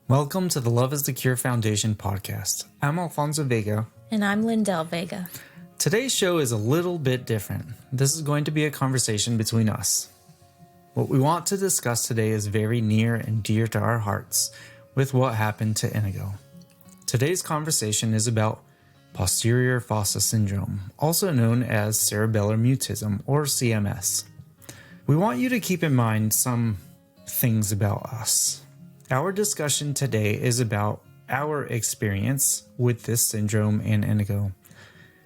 Welcome to the Love is the Cure Foundation podcast. I'm Alfonso Vega. And I'm Lindell Vega. Today's show is a little bit different. This is going to be a conversation between us. What we want to discuss today is very near and dear to our hearts with what happened to Inigo. Today's conversation is about Posterior Fossa Syndrome, also known as cerebellar mutism or CMS. We want you to keep in mind some things about us. Our discussion today is about our experience with this syndrome and Inigo.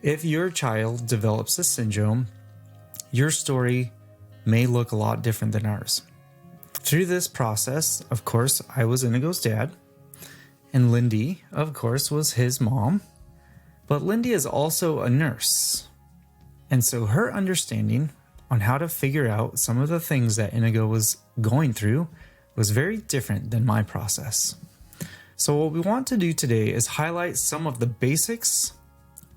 If your child develops this syndrome, your story may look a lot different than ours. Through this process, of course, I was Inigo's dad, and Lindy, of course, was his mom. But Lindy is also a nurse, and so her understanding on how to figure out some of the things that Inigo was going through was very different than my process. So what we want to do today is highlight some of the basics.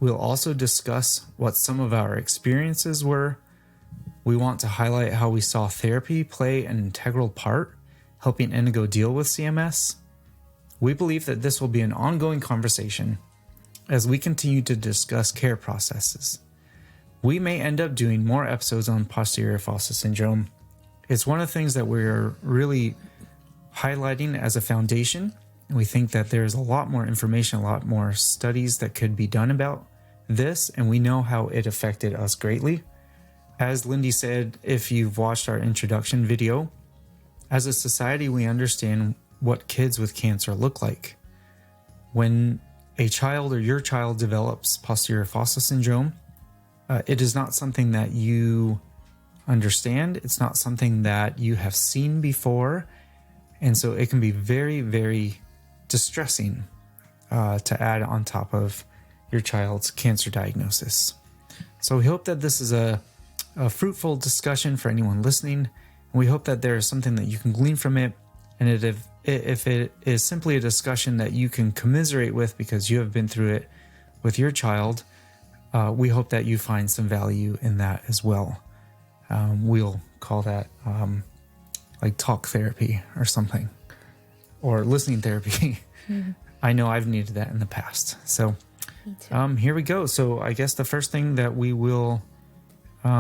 We'll also discuss what some of our experiences were. We want to highlight how we saw therapy play an integral part helping Inigo deal with CMS. We believe that this will be an ongoing conversation as we continue to discuss care processes. We may end up doing more episodes on posterior fossa syndrome. It's one of the things that we're really highlighting as a foundation. And we think that there's a lot more information, a lot more studies that could be done about this, and we know how it affected us greatly. As Lindy said, if you've watched our introduction video, as a society, we understand what kids with cancer look like. When a child or your child develops posterior fossa syndrome, it is not something that you understand. It's not something that you have seen before. And so it can be very, very distressing to add on top of your child's cancer diagnosis. So we hope that this is a fruitful discussion for anyone listening. And we hope that there is something that you can glean from it. And if it is simply a discussion that you can commiserate with because you have been through it with your child, we hope that you find some value in that as well. We'll call that like talk therapy or something, or listening therapy. Mm-hmm. I know I've needed that in the past. So here we go. So I guess the first thing that we will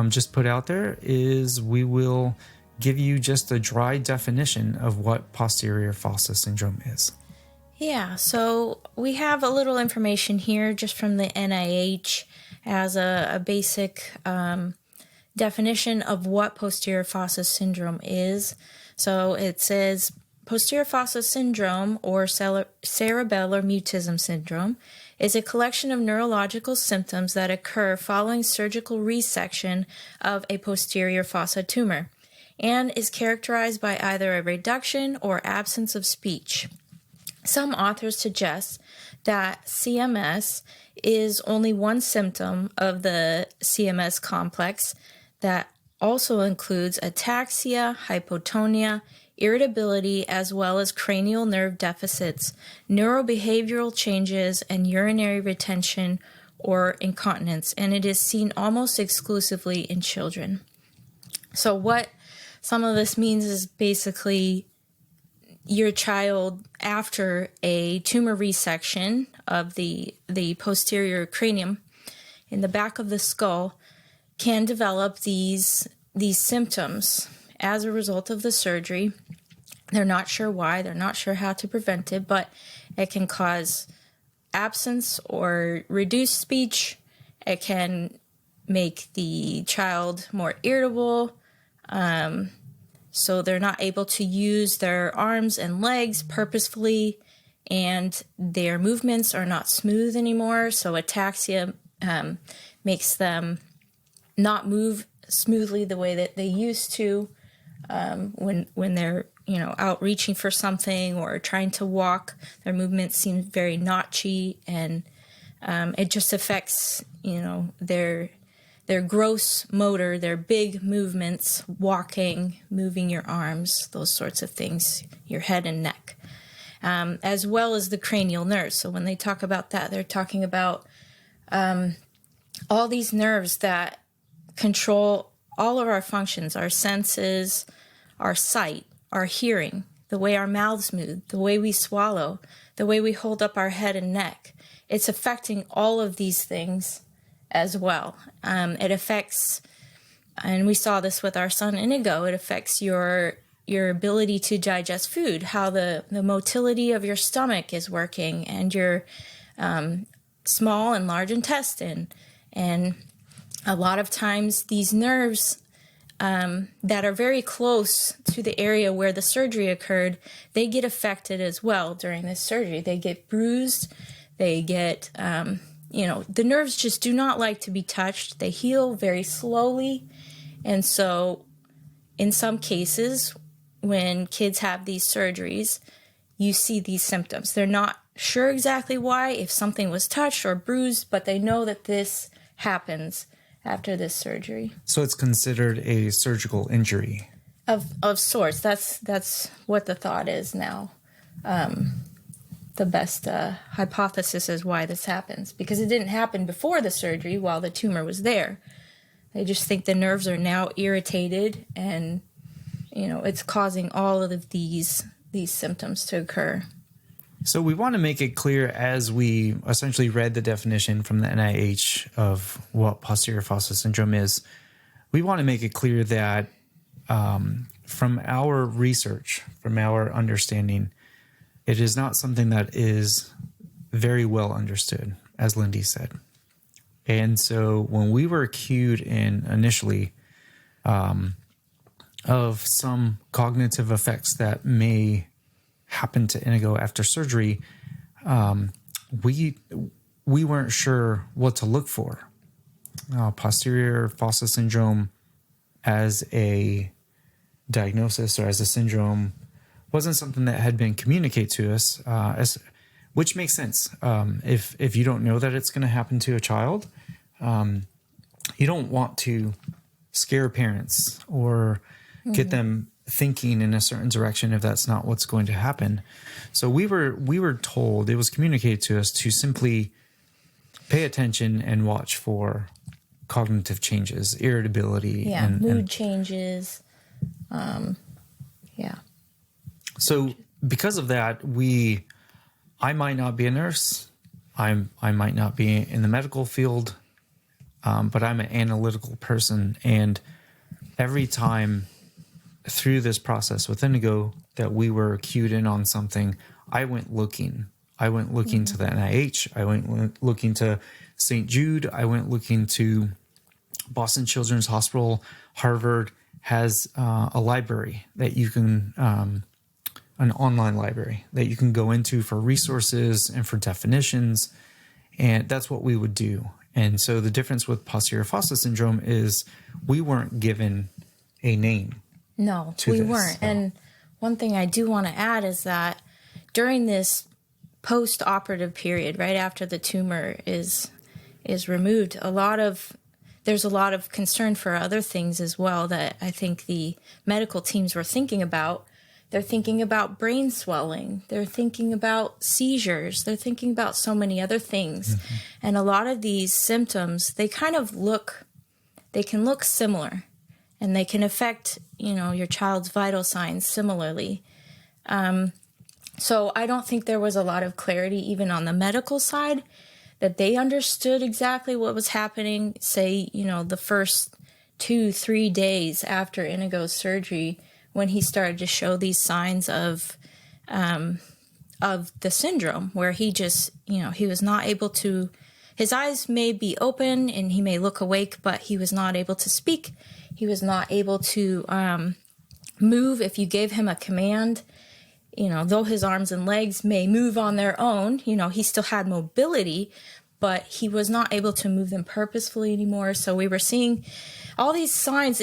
just put out there is we will give you just a dry definition of what posterior fossa syndrome is. Yeah, so we have a little information here just from the NIH as a basic definition of what posterior fossa syndrome is. So it says posterior fossa syndrome or cerebellar mutism syndrome is a collection of neurological symptoms that occur following surgical resection of a posterior fossa tumor and is characterized by either a reduction or absence of speech. Some authors suggest that CMS is only one symptom of the CMS complex that also includes ataxia, hypotonia, irritability, as well as cranial nerve deficits, neurobehavioral changes, and urinary retention or incontinence, and it is seen almost exclusively in children. So what some of this means is basically your child, after a tumor resection of the posterior cranium in the back of the skull, can develop these symptoms as a result of the surgery. They're not sure why, they're not sure how to prevent it, but it can cause absence or reduced speech. It can make the child more irritable, so they're not able to use their arms and legs purposefully, and their movements are not smooth anymore. So ataxia makes them not move smoothly the way that they used to when they're out reaching for something or trying to walk. Their movements seem very notchy, and it just affects their gross motor, their big movements, walking, moving your arms, those sorts of things, your head and neck, as well as the cranial nerves. So when they talk about that, they're talking about all these nerves that control all of our functions, our senses, our sight, our hearing, the way our mouths move, the way we swallow, the way we hold up our head and neck. It's affecting all of these things as well. It affects, and we saw this with our son Inigo, it affects your ability to digest food, how the motility of your stomach is working, and your small and large intestine. And a lot of times these nerves that are very close to the area where the surgery occurred, they get affected as well during this surgery. They get bruised, they get, the nerves just do not like to be touched. They heal very slowly. And so in some cases, when kids have these surgeries, you see these symptoms. They're not sure exactly why, if something was touched or bruised, but they know that this happens after this surgery. So it's considered a surgical injury. Of sorts. That's what the thought is now. The best hypothesis is why this happens, because it didn't happen before the surgery while the tumor was there. They just think the nerves are now irritated, and it's causing all of these symptoms to occur. So we want to make it clear, as we essentially read the definition from the NIH of what posterior fossa syndrome is, we want to make it clear that from our research, from our understanding, it is not something that is very well understood, as Lindy said. And so when we were cued in initially of some cognitive effects that may happen to Inigo after surgery, we weren't sure what to look for. Posterior fossa syndrome as a diagnosis or as a syndrome wasn't something that had been communicated to us, which makes sense. If you don't know that it's going to happen to a child, you don't want to scare parents or get them thinking in a certain direction if that's not what's going to happen. So we were told, it was communicated to us to simply pay attention and watch for cognitive changes, irritability, and mood changes. So because of that, I might not be a nurse. I might not be in the medical field, but I'm an analytical person. And every time through this process with Inigo that we were cued in on something, I went looking. I went looking to the NIH. I went looking to St. Jude. I went looking to Boston Children's Hospital. Harvard has a library that you can, an online library that you can go into for resources and for definitions. And that's what we would do. And so the difference with posterior fossa syndrome is we weren't given a name. No, we weren't. So. And one thing I do want to add is that during this post-operative period, right after the tumor is removed, there's a lot of concern for other things as well that I think the medical teams were thinking about. They're thinking about brain swelling. They're thinking about seizures. They're thinking about so many other things. Mm-hmm. And a lot of these symptoms, they can look similar. And they can affect, your child's vital signs similarly. So I don't think there was a lot of clarity even on the medical side that they understood exactly what was happening, say, the first 2-3 days after Inigo's surgery, when he started to show these signs of the syndrome, where he just, he was not able to, his eyes may be open and he may look awake, but he was not able to speak. He was not able to move if you gave him a command. Though his arms and legs may move on their own, he still had mobility, but he was not able to move them purposefully anymore. So we were seeing all these signs.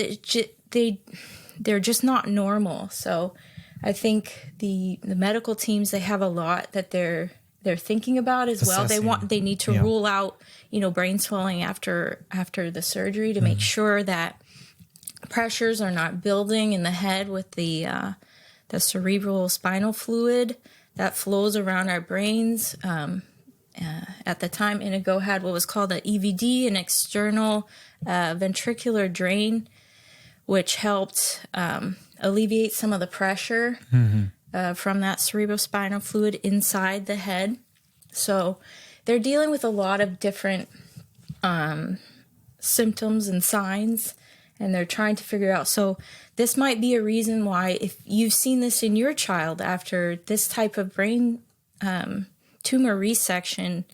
They're just not normal. So I think the medical teams, they have a lot that they're thinking about as well. They need to rule out, brain swelling after the surgery to make sure that pressures are not building in the head with the cerebral spinal fluid that flows around our brains. At the time, Inigo had what was called an EVD, an external ventricular drain, which helped alleviate some of the pressure from that cerebrospinal fluid inside the head. So they're dealing with a lot of different symptoms and signs, and they're trying to figure out. So this might be a reason why, if you've seen this in your child after this type of brain tumor resection,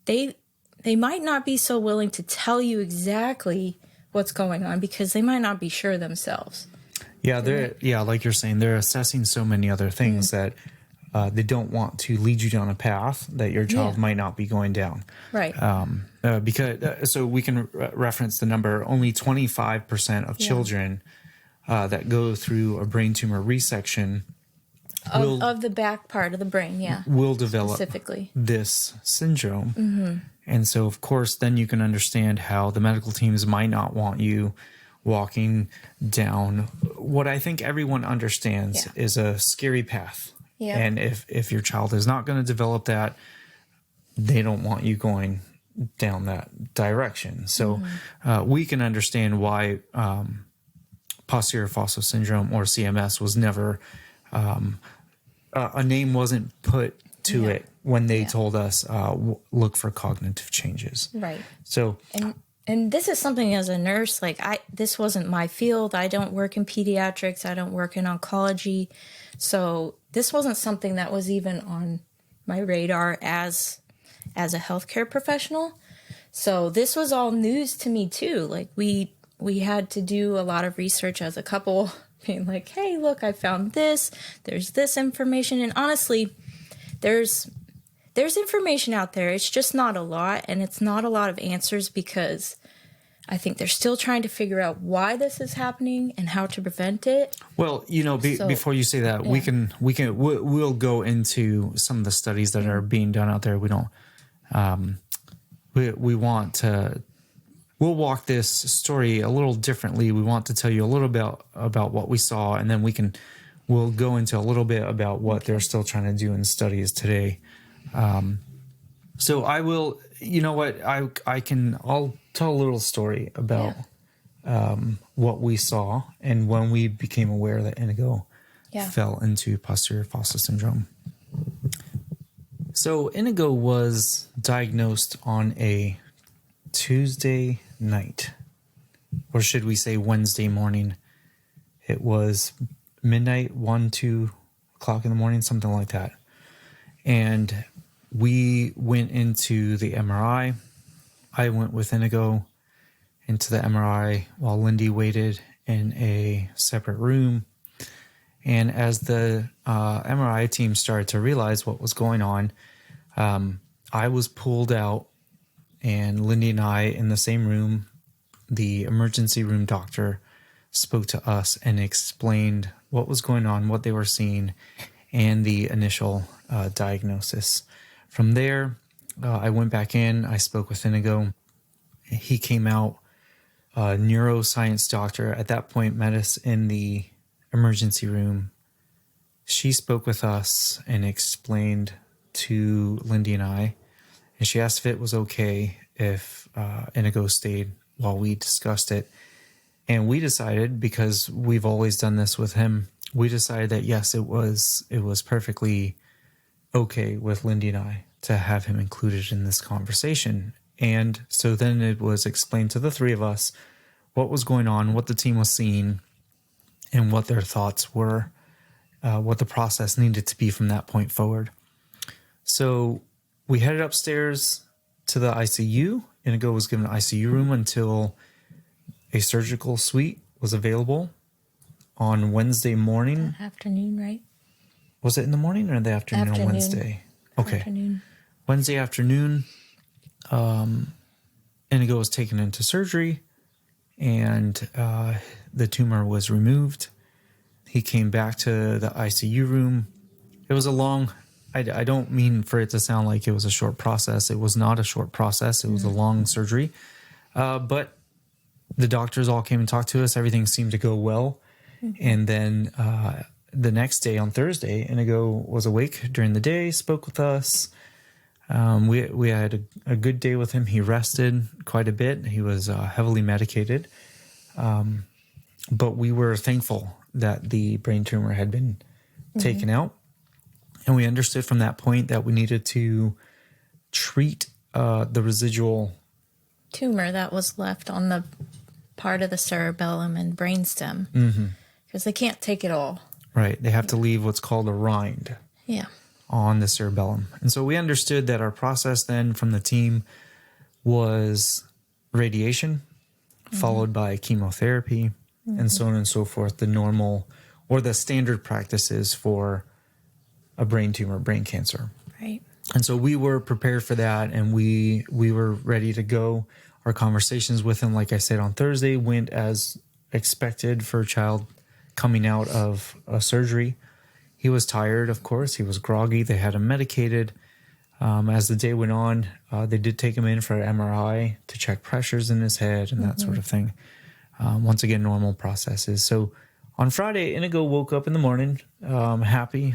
they might not be so willing to tell you exactly what's going on because they might not be sure themselves. Yeah, like you're saying, they're assessing so many other things that they don't want to lead you down a path that your child might not be going down. Right. Because so we can reference the number. Only 25% of children that go through a brain tumor resection of the back part of the brain, will develop specifically this syndrome. And so, of course, then you can understand how the medical teams might not want you walking down what I think everyone understands is a scary path. Yeah. And if your child is not going to develop that, they don't want you going down that direction. So we can understand why Posterior Fossa Syndrome, or CMS, was never, a name wasn't put to it when they told us, look for cognitive changes. Right. So... And this is something as a nurse, like this wasn't my field. I don't work in pediatrics. I don't work in oncology. So this wasn't something that was even on my radar as a healthcare professional. So this was all news to me too. Like we had to do a lot of research as a couple, being like, hey, look, I found this. There's this information. And honestly, there's information out there. It's just not a lot, and it's not a lot of answers because I think they're still trying to figure out why this is happening and how to prevent it. Well, before you say that, we'll go into some of the studies that are being done out there. We don't, we'll walk this story a little differently. We want to tell you a little bit about what we saw, and then we'll go into a little bit about what they're still trying to do in studies today. So I will, I'll tell a little story about what we saw and when we became aware that Inigo fell into posterior fossa syndrome. So Inigo was diagnosed on a Tuesday night, or should we say Wednesday morning. It was midnight, 1, 2 o'clock in the morning, something like that. And we went into the MRI. I went with Inigo into the MRI while Lindy waited in a separate room. And as the MRI team started to realize what was going on, I was pulled out, and Lindy and I in the same room. The emergency room doctor spoke to us and explained what was going on, what they were seeing, and the initial diagnosis. From there, I went back in. I spoke with Inigo. He came out, a neuroscience doctor at that point met us in the emergency room. She spoke with us and explained to Lindy and I, and she asked if it was okay if Inigo stayed while we discussed it. And we decided, because we've always done this with him, we decided that yes, it was perfectly okay with Lindy and I to have him included in this conversation. And so then it was explained to the three of us what was going on, what the team was seeing, and what their thoughts were, what the process needed to be from that point forward. So we headed upstairs to the ICU. Inigo was given an ICU room until a surgical suite was available on Wednesday morning. Afternoon, right? Was it in the morning or the afternoon on Wednesday? Okay. Afternoon. Wednesday afternoon, Inigo was taken into surgery, and the tumor was removed. He came back to the ICU room. It was a long, I don't mean for it to sound like it was a short process. It was not a short process. It was a long surgery. But the doctors all came and talked to us. Everything seemed to go well. And then the next day, on Thursday, Inigo was awake during the day, spoke with us. We had a good day with him. He rested quite a bit. He was heavily medicated. But we were thankful that the brain tumor had been taken out. And we understood from that point that we needed to treat the residual tumor that was left on the part of the cerebellum and brainstem. Because they can't take it all. Right. They have to leave what's called a rind on the cerebellum. And so we understood that our process then from the team was radiation, followed by chemotherapy, and so on and so forth, the normal or the standard practices for a brain tumor, brain cancer. Right. And so we were prepared for that, and we were ready to go. Our conversations with him, like I said, on Thursday went as expected for a child coming out of a surgery. He was tired, of course. He was groggy. They had him medicated. As the day went on, they did take him in for an MRI to check pressures in his head and that sort of thing. Once again, normal processes. So on Friday, Inigo woke up in the morning happy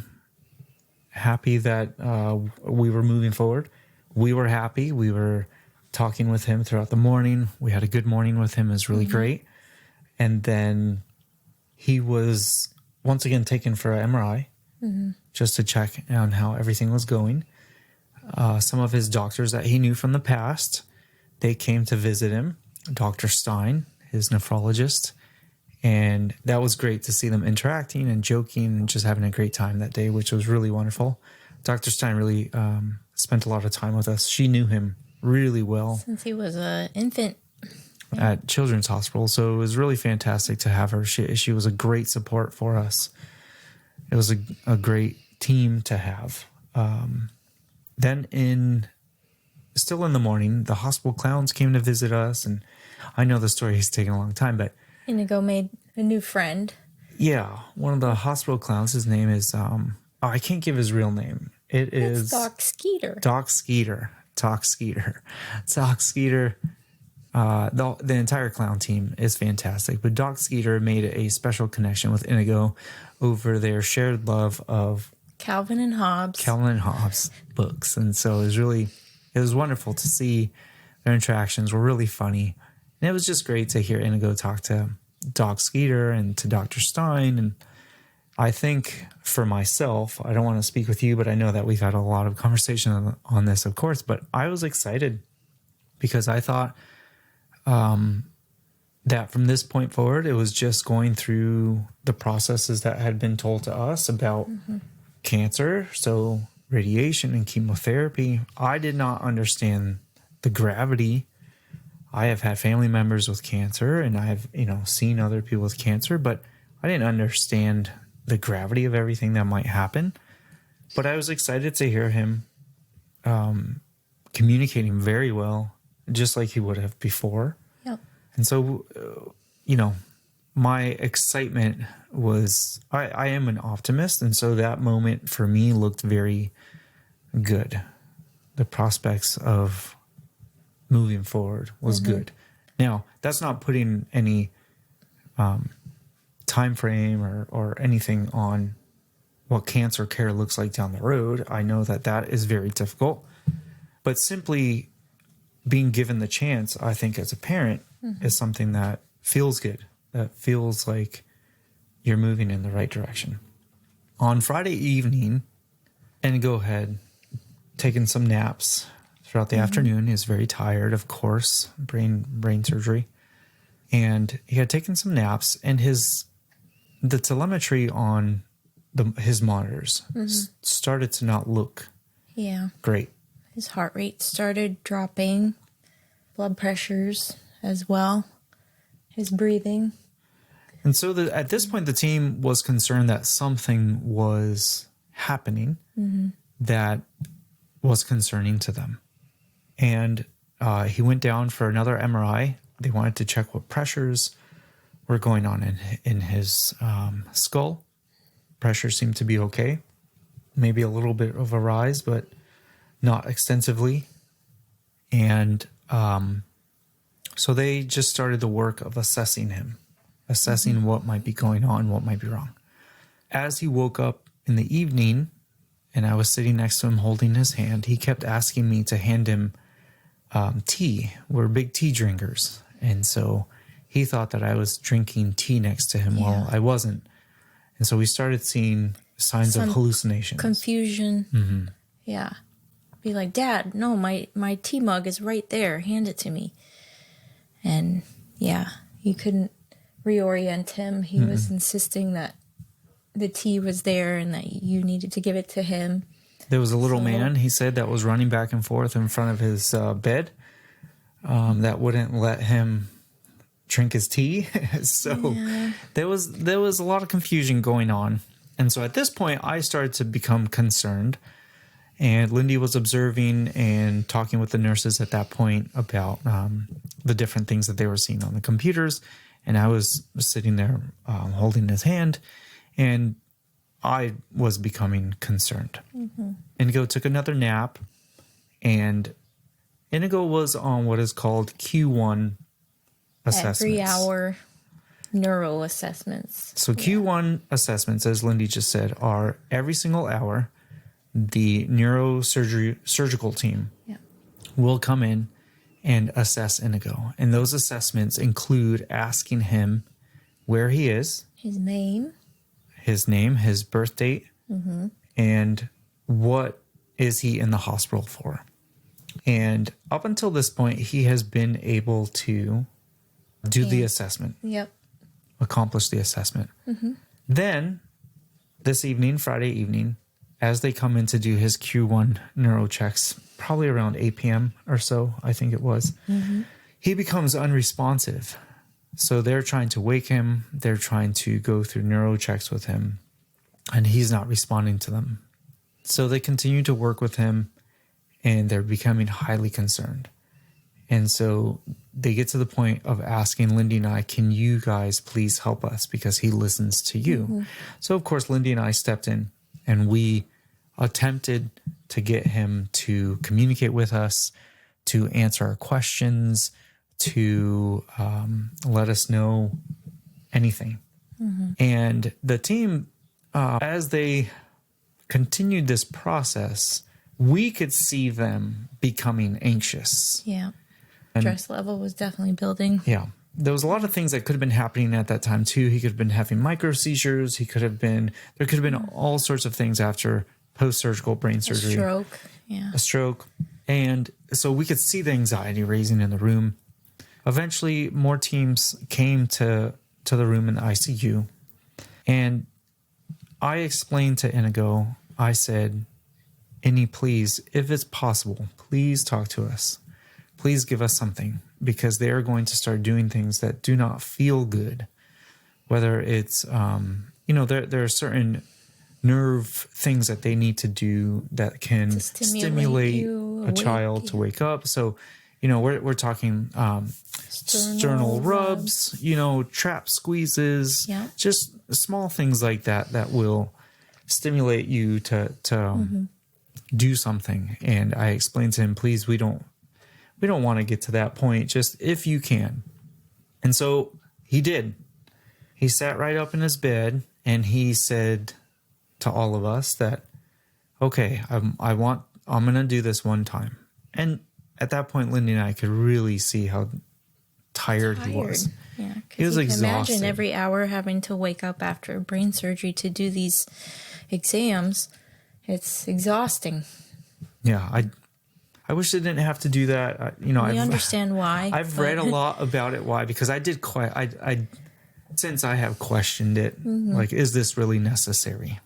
that we were moving forward. We were happy. We were talking with him throughout the morning. We had a good morning with him. It was really great. And then he was once again taken for an MRI just to check on how everything was going. Some of his doctors that he knew from the past, they came to visit him. Dr. Stein, his nephrologist. And that was great to see them interacting and joking and just having a great time that day, which was really wonderful. Dr. Stein really spent a lot of time with us. She knew him really well. Since he was an infant. At Children's Hospital. So it was really fantastic to have her. She was a great support for us. It was a great team to have. Then still in the morning, the hospital clowns came to visit us. And I know the story has taken a long time, but Inigo made a new friend. Yeah, one of the hospital clowns, his name is, I can't give his real name. It's Doc Skeeter. Doc Skeeter. Doc Skeeter. Doc Skeeter. The entire clown team is fantastic, but Doc Skeeter made a special connection with Inigo over their shared love of Calvin and Hobbes books. And so it was wonderful to see their interactions were really funny. And it was just great to hear Inigo talk to Doc Skeeter and to Dr. Stein. And I think for myself, I don't want to speak with you, but I know that we've had a lot of conversation on this, of course, but I was excited because I thought that from this point forward, it was just going through the processes that had been told to us about cancer. So radiation and chemotherapy. I did not understand the gravity. I have had family members with cancer and I've, seen other people with cancer, but I didn't understand the gravity of everything that might happen. But I was excited to hear him communicating very well, just like he would have before. Yep. And so, my excitement was, I am an optimist. And so that moment for me looked very good. The prospects of moving forward was good. Now, that's not putting any time frame or anything on what cancer care looks like down the road. I know that is very difficult. But simply being given the chance, I think, as a parent, is something that feels good. That feels like you're moving in the right direction. On Friday evening, Inigo had taken some naps throughout the afternoon. He was very tired, of course, brain surgery. And he had taken some naps, and the telemetry on his monitors started to not look great. His heart rate started dropping, blood pressures as well, his breathing. And so at this point, the team was concerned that something was happening that was concerning to them. And he went down for another MRI. They wanted to check what pressures were going on in his skull. Pressure seemed to be okay. Maybe a little bit of a rise, but not extensively. And so they just started the work of assessing him, assessing what might be going on, what might be wrong. As he woke up in the evening, and I was sitting next to him holding his hand, he kept asking me to hand him tea. We're big tea drinkers. And so he thought that I was drinking tea next to him while I wasn't. And so we started seeing signs of hallucinations. Confusion. Mm-hmm. Yeah. Be like, Dad, no, my tea mug is right there. Hand it to me. And yeah, you couldn't reorient him. He was insisting that the tea was there and that you needed to give it to him. There was a little man, he said, that was running back and forth in front of his bed that wouldn't let him drink his tea. So there was a lot of confusion going on. And so at this point, I started to become concerned. And Lindy was observing and talking with the nurses at that point about the different things that they were seeing on the computers. And I was sitting there holding his hand, and I was becoming concerned. Mm-hmm. Inigo took another nap, and Inigo was on what is called Q1 assessments. Every hour neuro assessments. So Q1 assessments, as Lindy just said, are every single hour. The neurosurgical team will come in and assess Inigo. And those assessments include asking him where he is. His name, his birth date, and what is he in the hospital for. And up until this point, he has been able to do the assessment. Yep. Accomplish the assessment. Mm-hmm. Then, this evening, Friday evening, as they come in to do his Q1 neuro checks, probably around 8 p.m. or so, I think it was, he becomes unresponsive. So they're trying to wake him. They're trying to go through neuro checks with him, and he's not responding to them. So they continue to work with him, and they're becoming highly concerned. And so they get to the point of asking Lindy and I, can you guys please help us? Because he listens to you. Mm-hmm. So, of course, Lindy and I stepped in, and we attempted to get him to communicate with us, to answer our questions, to let us know anything. Mm-hmm. And the team, as they continued this process, we could see them becoming anxious. Yeah. Stress level was definitely building. Yeah. There was a lot of things that could have been happening at that time too. He could have been having micro seizures. There could have been all sorts of things after post-surgical brain surgery. A stroke. Yeah. A stroke. And so we could see the anxiety raising in the room. Eventually, more teams came to the room in the ICU. And I explained to Inigo, I said, Ini, please, if it's possible, please talk to us. Please give us something, because they are going to start doing things that do not feel good. Whether it's, there are certain nerve things that they need to do that can stimulate a child to wake up. So, we're talking sternal rubs, trap squeezes, just small things like that will stimulate you to do something. And I explained to him, please, we don't want to get to that point, just if you can. And so he did. He sat right up in his bed and he said to all of us that, okay, I'm going to do this one time. And at that point, Lindy and I could really see how tired he was. Yeah, he was exhausted. Imagine every hour having to wake up after brain surgery to do these exams. It's exhausting. Yeah, I wish I didn't have to do that. I understand why. I've read a lot about it. Why? Because I did since I have questioned it, like, is this really necessary?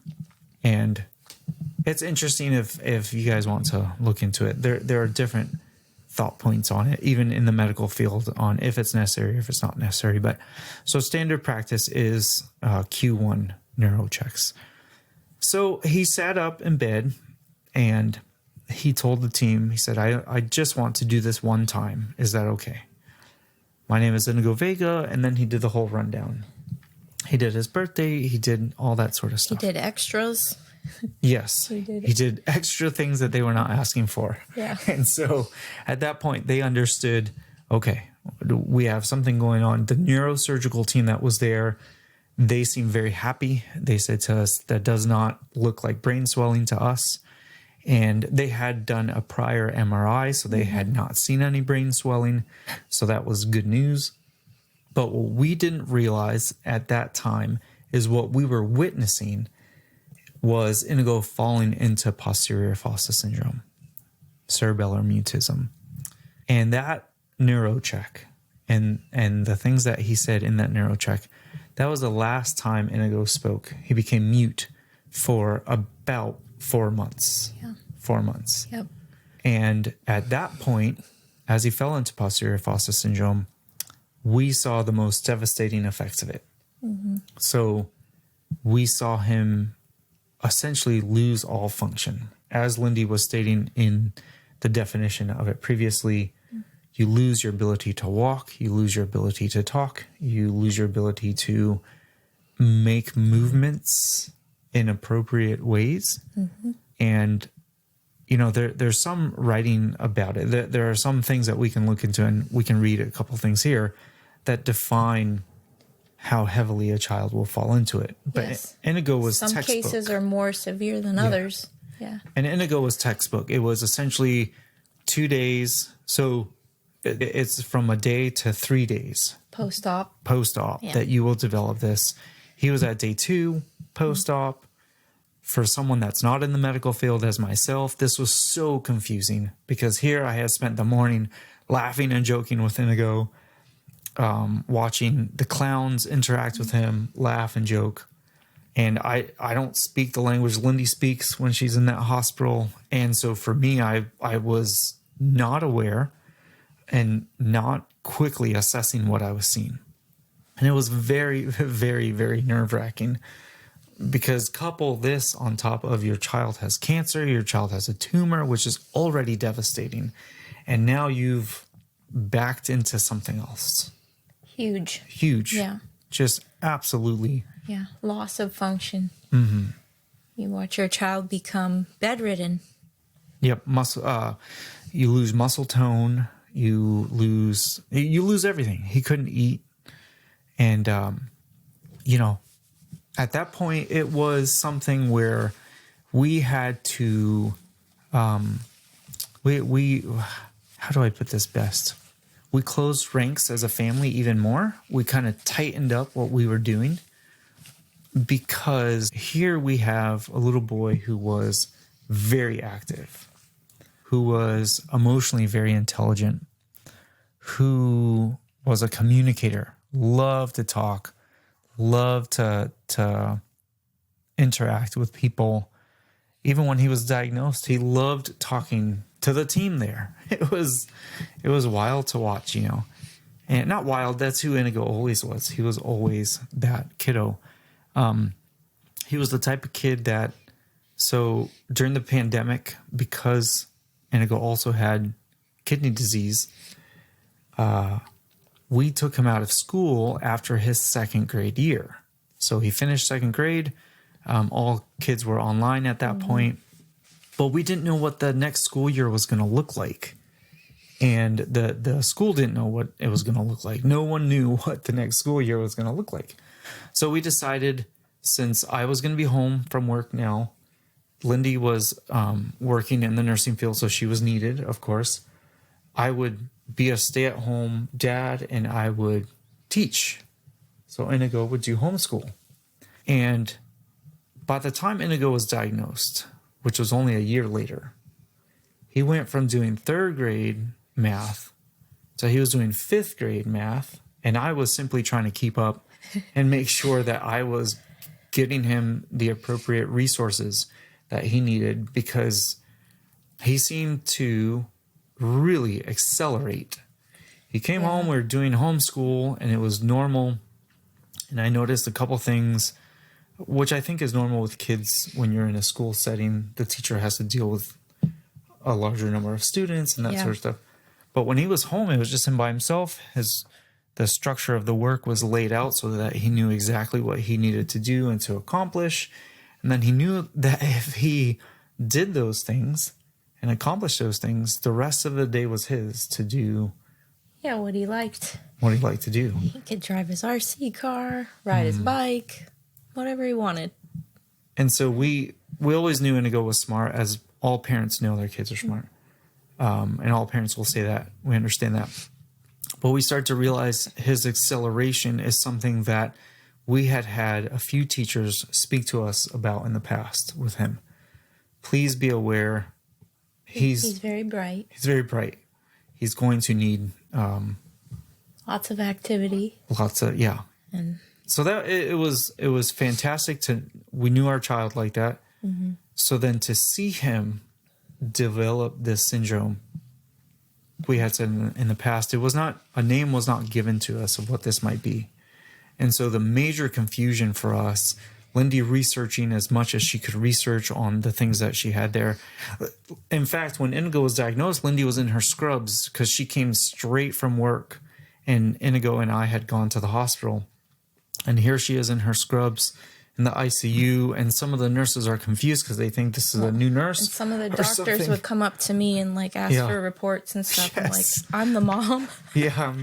And it's interesting if you guys want to look into it. There are different thought points on it, even in the medical field, on if it's necessary, if it's not necessary. But so standard practice is Q1 neuro checks. So he sat up in bed and he told the team, he said, I just want to do this one time. Is that okay? My name is Inigo Vega. And then he did the whole rundown. He did his birthday. He did all that sort of stuff. He did extras. Yes. He did extra things that they were not asking for. Yeah. And so at that point, they understood, okay, we have something going on. The neurosurgical team that was there, they seemed very happy. They said to us, that does not look like brain swelling to us. And they had done a prior MRI, so they had not seen any brain swelling. So that was good news. But what we didn't realize at that time is what we were witnessing was Inigo falling into posterior fossa syndrome, cerebellar mutism. And that neurocheck and the things that he said in that neurocheck, that was the last time Inigo spoke. He became mute for about 4 months. Yeah. 4 months. Yep. And at that point, as he fell into posterior fossa syndrome, we saw the most devastating effects of it. Mm-hmm. So we saw him essentially lose all function. As Lindy was stating in the definition of it previously, you lose your ability to walk, you lose your ability to talk, you lose your ability to make movements in appropriate ways. Mm-hmm. And, you know, there's some writing about it. There are some things that we can look into, and we can read a couple things here that define how heavily a child will fall into it. But yes. Inigo was some textbook. cases are more severe than others. Yeah. And Inigo was textbook. It was essentially 2 days. So it's from a day to 3 days. Post-op that you will develop this. He was at day 2 post-op. Mm-hmm. For someone that's not in the medical field as myself, this was so confusing because here I had spent the morning laughing and joking with Inigo, watching the clowns interact with him, laugh and joke. And I don't speak the language Lindy speaks when she's in that hospital. And so for me, I was not aware and not quickly assessing what I was seeing. And it was very, very, very nerve-wracking because couple this on top of your child has cancer, your child has a tumor, which is already devastating. And now you've backed into something else. Huge. Yeah. Just absolutely. Yeah. Loss of function. Mm-hmm. You watch your child become bedridden. Yep. You lose muscle tone. You lose everything. He couldn't eat. And, you know, at that point, it was something where we had to, how do I put this best? We closed ranks as a family even more. We kind of tightened up what we were doing because here we have a little boy who was very active, who was emotionally very intelligent, who was a communicator, loved to talk, loved to interact with people. Even when he was diagnosed, he loved talking to the team there. It was wild to watch, you know. And not wild, that's who Inigo always was. He was always that kiddo. He was the type of kid that, so during the pandemic, because Inigo also had kidney disease, we took him out of school after his 2nd grade year. So he finished 2nd grade. All kids were online at that point. But we didn't know what the next school year was going to look like. And the school didn't know what it was going to look like. No one knew what the next school year was going to look like. So we decided, since I was going to be home from work now, Lindy was working in the nursing field, so she was needed, of course. I would be a stay-at-home dad, and I would teach. So Inigo would do homeschool. And by the time Inigo was diagnosed, which was only a year later, he went from doing 3rd grade math to he was doing 5th grade math, and I was simply trying to keep up and make sure that I was getting him the appropriate resources that he needed, because he seemed to really accelerate. He came home, we were doing homeschool, and it was normal. And I noticed a couple things, which I think is normal with kids when you're in a school setting. The teacher has to deal with a larger number of students and that sort of stuff. But when he was home, it was just him by himself. The structure of the work was laid out so that he knew exactly what he needed to do and to accomplish. And then he knew that if he did those things and accomplished those things, the rest of the day was his to do. Yeah, what he liked. What he liked to do. He could drive his RC car, ride his bike, whatever he wanted. And so we always knew Inigo was smart, as all parents know their kids are smart. And all parents will say that. We understand that. But we start to realize his acceleration is something that we had a few teachers speak to us about in the past with him. Please be aware. He's very bright. He's very bright. He's going to need lots of activity. And so that it was fantastic we knew our child like that. Mm-hmm. So then to see him develop this syndrome, we had said in the past, a name was not given to us of what this might be. And so the major confusion for us, Lindy researching as much as she could research on the things that she had there. In fact, when Inigo was diagnosed, Lindy was in her scrubs because she came straight from work, and Inigo and I had gone to the hospital. And here she is in her scrubs in the ICU, and some of the nurses are confused because they think this is a new nurse. And some of the doctors would come up to me and like ask for reports and stuff. Yes. I'm like, I'm the mom. Yeah.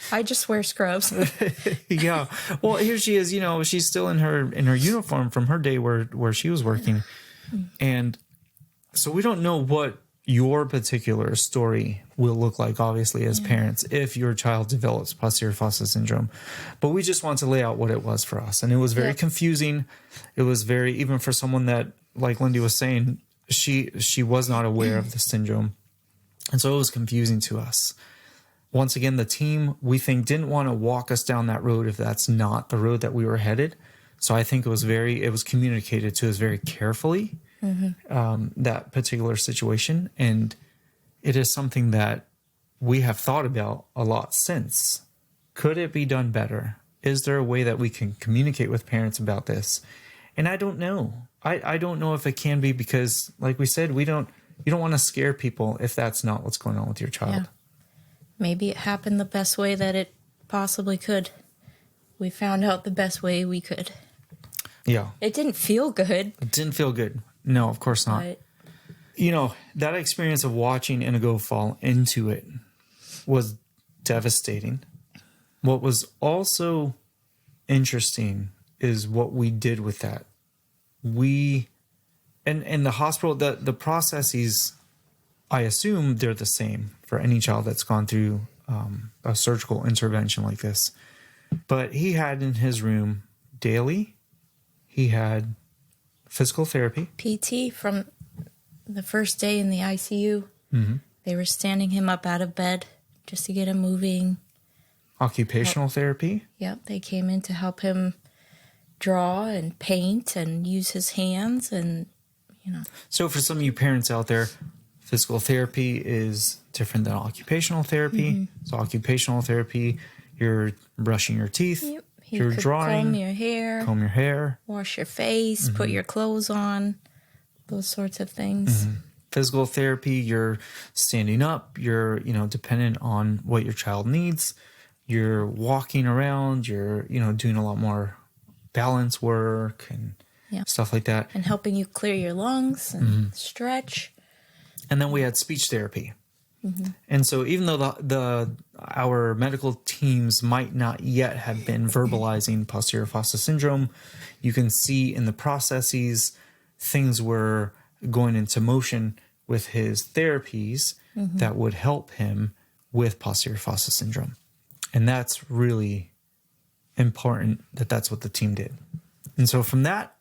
I just wear scrubs. Yeah. Well, here she is, she's still in her uniform from her day where she was working. And so we don't know what your particular story will look like, obviously, as parents, if your child develops posterior fossa syndrome. But we just want to lay out what it was for us. And it was very confusing. It was very, even for someone that, like Lindy was saying, she was not aware of the syndrome. And so it was confusing to us. Once again, the team, we think, didn't want to walk us down that road if that's not the road that we were headed. So I think it was communicated to us very carefully. That particular situation, and it is something that we have thought about a lot since. Could it be done better? Is there a way that we can communicate with parents about this? And I don't know. I don't know if it can be, because like we said, you don't want to scare people if that's not what's going on with your child. Yeah. Maybe it happened the best way that it possibly could. We found out the best way we could. Yeah. It didn't feel good. It didn't feel good. No, of course not. But that experience of watching Inigo fall into it was devastating. What was also interesting is what we did with that. In the hospital, the processes, I assume they're the same for any child that's gone through a surgical intervention like this. But he had in his room daily, he had physical therapy. PT from the first day in the ICU. Mm-hmm. They were standing him up out of bed just to get him moving. Occupational therapy. Yep, they came in to help him draw and paint and use his hands and, So for some of you parents out there, physical therapy is different than occupational therapy. Mm-hmm. So occupational therapy, you're brushing your teeth. Yep. You're drawing, comb your hair, wash your face, put your clothes on, those sorts of things. Mm-hmm. Physical therapy, you're standing up, you're, dependent on what your child needs. You're walking around, you're, doing a lot more balance work and stuff like that. And helping you clear your lungs and stretch. And then we had speech therapy. Mm-hmm. And so even though our medical teams might not yet have been verbalizing posterior fossa syndrome, you can see in the processes things were going into motion with his therapies that would help him with posterior fossa syndrome. And that's really important that's what the team did. And so from that,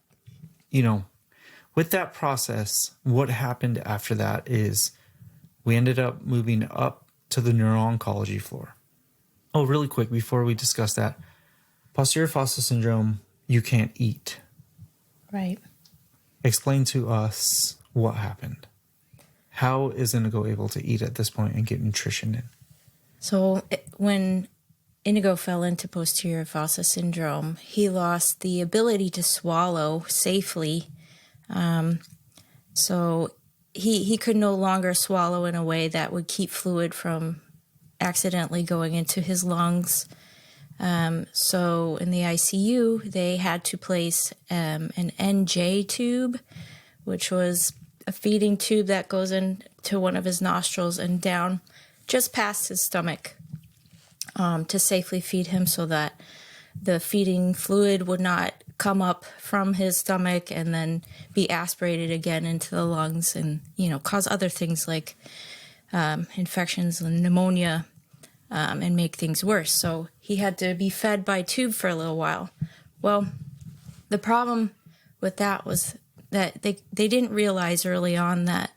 with that process, what happened after that is we ended up moving up to the neuro-oncology floor. Oh, really quick, before we discuss that, posterior fossa syndrome, you can't eat. Right. Explain to us what happened. How is Inigo able to eat at this point and get nutrition in? So when Inigo fell into posterior fossa syndrome, he lost the ability to swallow safely. So he could no longer swallow in a way that would keep fluid from accidentally going into his lungs. So in the ICU, they had to place an NJ tube, which was a feeding tube that goes into one of his nostrils and down just past his stomach to safely feed him so that the feeding fluid would not come up from his stomach and then be aspirated again into the lungs and, cause other things like infections and pneumonia and make things worse. So he had to be fed by tube for a little while. Well, the problem with that was that they didn't realize early on that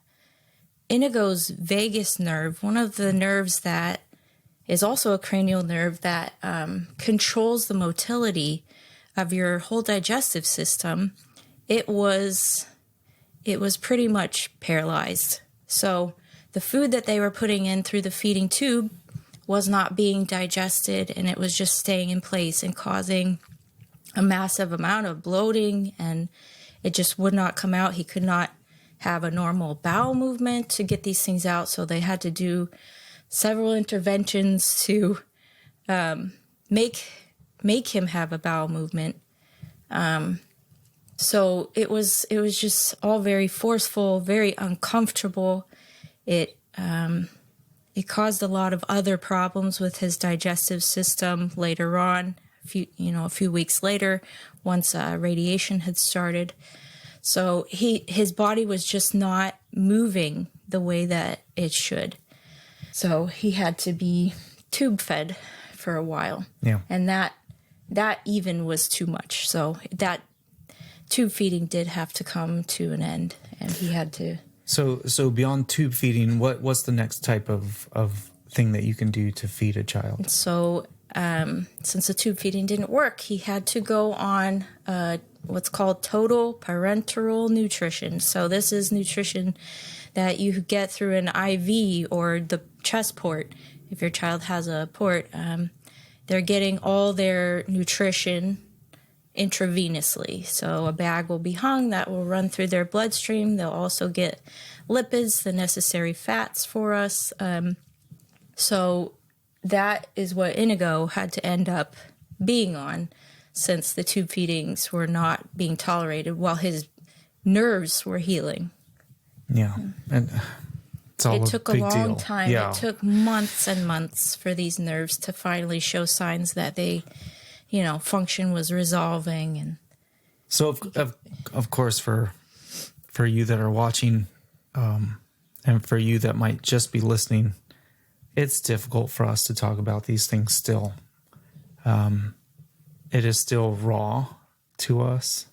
Inigo's vagus nerve, one of the nerves that is also a cranial nerve that controls the motility of your whole digestive system, it was pretty much paralyzed. So the food that they were putting in through the feeding tube was not being digested, and it was just staying in place and causing a massive amount of bloating, and it just would not come out. He could not have a normal bowel movement to get these things out, so they had to do several interventions to make him have a bowel movement. So it was just all very forceful, very uncomfortable. It caused a lot of other problems with his digestive system later on. A few weeks later, once radiation had started. So his body was just not moving the way that it should. So he had to be tube fed for a while. Yeah. And that even was too much. So that tube feeding did have to come to an end, and he had to. So beyond tube feeding, what's the next type of thing that you can do to feed a child? So since the tube feeding didn't work, he had to go on what's called total parenteral nutrition. So this is nutrition that you get through an IV or the chest port. If your child has a port, they're getting all their nutrition intravenously. So a bag will be hung that will run through their bloodstream. They'll also get lipids, the necessary fats for us. So that is what Inigo had to end up being on, since the tube feedings were not being tolerated while his nerves were healing. Yeah. And it took a long time. Yeah. It took months and months for these nerves to finally show signs that they, function was resolving. And so, of course, for you that are watching, and for you that might just be listening, it's difficult for us to talk about these things still. It is still raw to us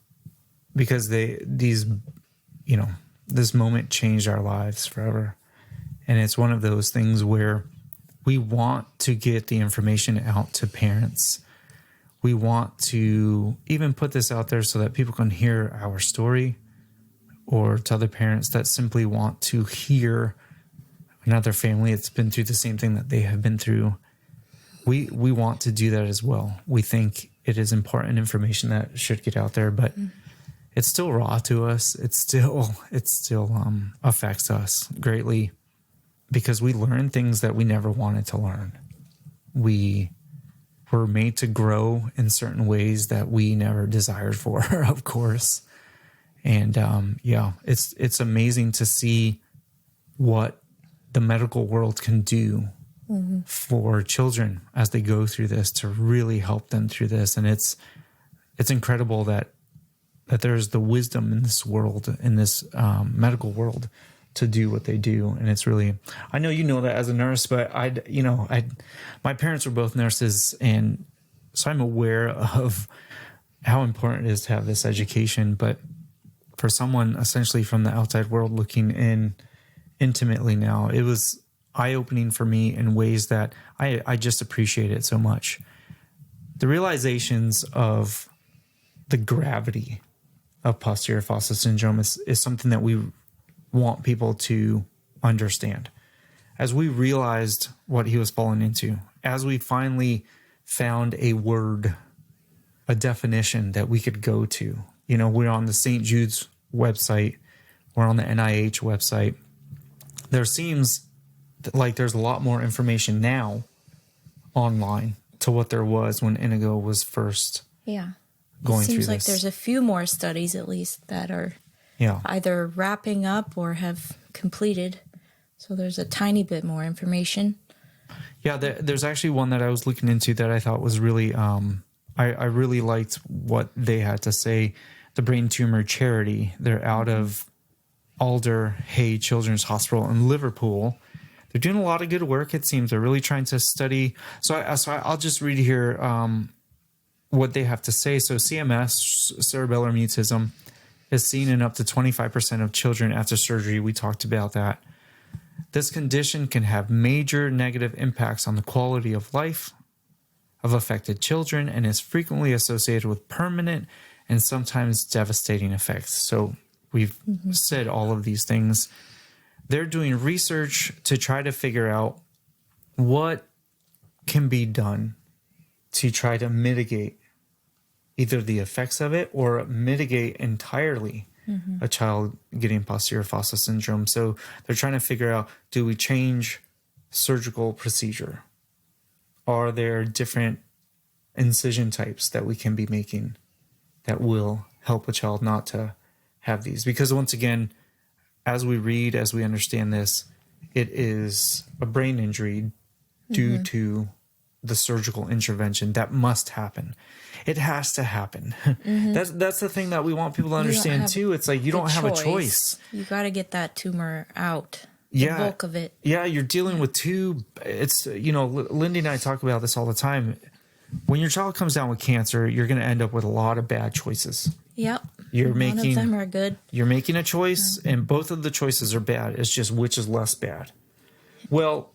because this moment changed our lives forever. And it's one of those things where we want to get the information out to parents. We want to even put this out there so that people can hear our story, or to other parents that simply want to hear another family that's been through the same thing that they have been through. We want to do that as well. We think it is important information that should get out there, but it's still raw to us. It still affects us greatly because we learn things that we never wanted to learn. We were made to grow in certain ways that we never desired for, of course. And it's amazing to see what the medical world can do for children as they go through this, to really help them through this. And it's incredible that there's the wisdom in this world, in this medical world, to do what they do. And it's really, I know you know that as a nurse, but my parents were both nurses, and so I'm aware of how important it is to have this education. But for someone essentially from the outside world looking in intimately now, it was eye-opening for me in ways that I just appreciate it so much. The realizations of the gravity of posterior fossa syndrome is something that we want people to understand. As we realized what he was falling into, as we finally found a word, a definition that we could go to. We're on the St. Jude's website, we're on the NIH website. There seems like there's a lot more information now online to what there was when Inigo was first going through this. It seems like there's a few more studies at least that are either wrapping up or have completed. So there's a tiny bit more information. Yeah, there's actually one that I was looking into that I thought was really, I really liked what they had to say. The Brain Tumor Charity, they're out of Alder Hey Children's Hospital in Liverpool. They're doing a lot of good work, it seems. They're really trying to study. So I'll just read here what they have to say. So CMS, cerebellar mutism, is seen in up to 25% of children after surgery. We talked about that. This condition can have major negative impacts on the quality of life of affected children and is frequently associated with permanent and sometimes devastating effects. So we've said all of these things. They're doing research to try to figure out what can be done to try to mitigate either the effects of it or mitigate entirely a child getting posterior fossa syndrome. So they're trying to figure out, do we change surgical procedure? Are there different incision types that we can be making that will help a child not to have these? Because once again, as we read, as we understand this, it is a brain injury due to the surgical intervention that must happen. It has to happen. That's the thing that we want people to understand too. It's like you don't have a choice. You got to get that tumor out. Yeah, the bulk of it. Yeah, you're dealing with two. It's, Lindy and I talk about this all the time. When your child comes down with cancer, you're going to end up with a lot of bad choices. Yep. None of them are good. You're making a choice, and both of the choices are bad. It's just which is less bad. Well,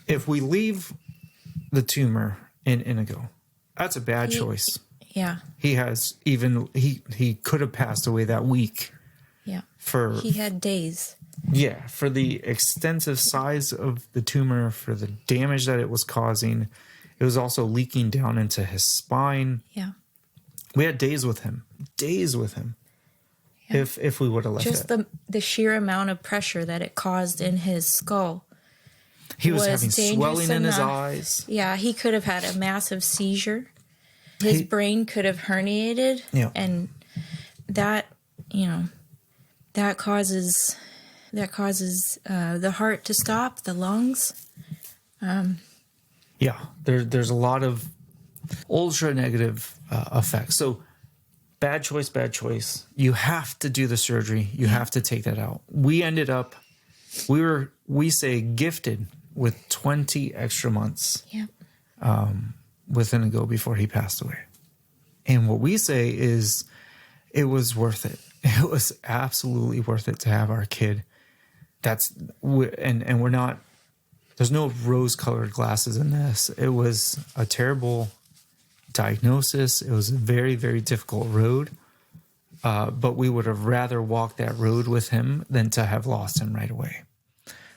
if we leave the tumor in Inigo, that's a bad choice. Yeah. He could have passed away that week. Yeah. He had days. Yeah, for the extensive size of the tumor, for the damage that it was causing. It was also leaking down into his spine. Yeah. We had days with him. Yeah. If we would have left it. Just the sheer amount of pressure that it caused in his skull. He was having swelling in his eyes. Yeah, he could have had a massive seizure. His brain could have herniated. Yeah. And that causes the heart to stop, the lungs. Yeah, there's a lot of ultra negative effects. So bad choice. You have to do the surgery. You have to take that out. We ended up, we say gifted with 20 extra months with Inigo before he passed away. And what we say is it was worth it. It was absolutely worth it to have our kid. And we're not, there's no rose-colored glasses in this. It was a terrible diagnosis. It was a very, very difficult road. But we would have rather walked that road with him than to have lost him right away.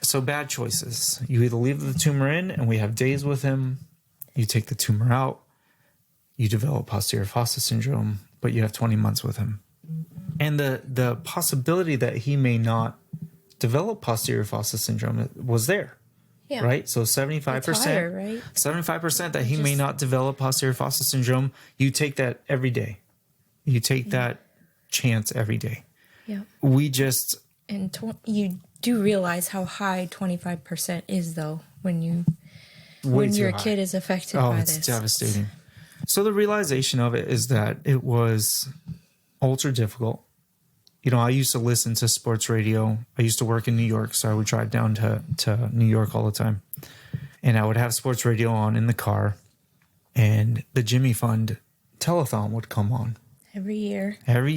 So bad choices. You either leave the tumor in and we have days with him. You take the tumor out. You develop posterior fossa syndrome, but you have 20 months with him. And the possibility that he may not develop posterior fossa syndrome was there. Yeah. Right? So 75%, it's higher, right? 75% that he may not develop posterior fossa syndrome. You take that every day. You take that chance every day. Yeah. We just... And you do realize how high 25% is, though, when your kid is affected by this. Oh, it's devastating. So the realization of it is that it was ultra difficult. I used to listen to sports radio. I used to work in New York, so I would drive down to New York all the time. And I would have sports radio on in the car, and the Jimmy Fund telethon would come on. Every year. Every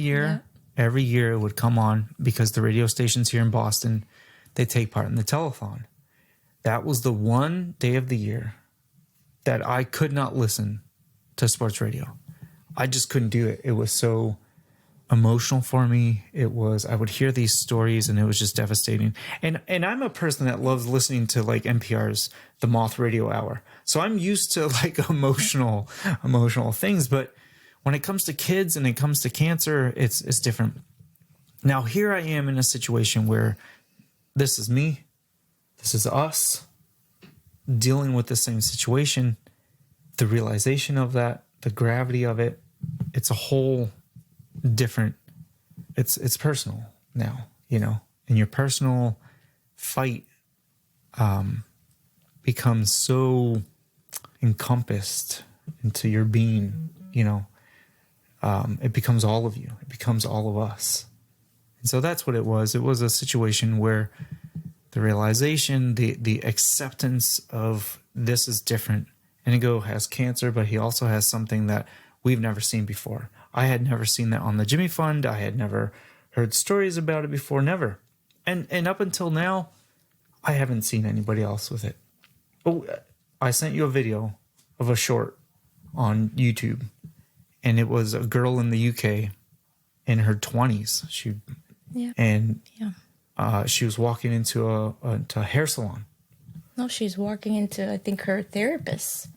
year it would come on because the radio stations here in Boston, they take part in the telethon. That was the one day of the year that I could not listen to sports radio. I just couldn't do it. It was so emotional for me. I would hear these stories and it was just devastating. And I'm a person that loves listening to like NPR's The Moth Radio Hour. So I'm used to like emotional things, but when it comes to kids and it comes to cancer, it's different. Now here I am in a situation where this is me, this is us dealing with the same situation, the realization of that, the gravity of it, it's a whole different, it's personal now, and your personal fight becomes so encompassed into your being, it becomes all of you, it becomes all of us. And so that's what it was. It was a situation where the realization, the acceptance of this is different. Inigo has cancer, but he also has something that we've never seen before. I had never seen that on the Jimmy Fund. I had never heard stories about it before, never. And up until now, I haven't seen anybody else with it. Oh, I sent you a video of a short on YouTube, and it was a girl in the UK in her 20s. She was walking into a hair salon. No, she's walking into, I think, her therapist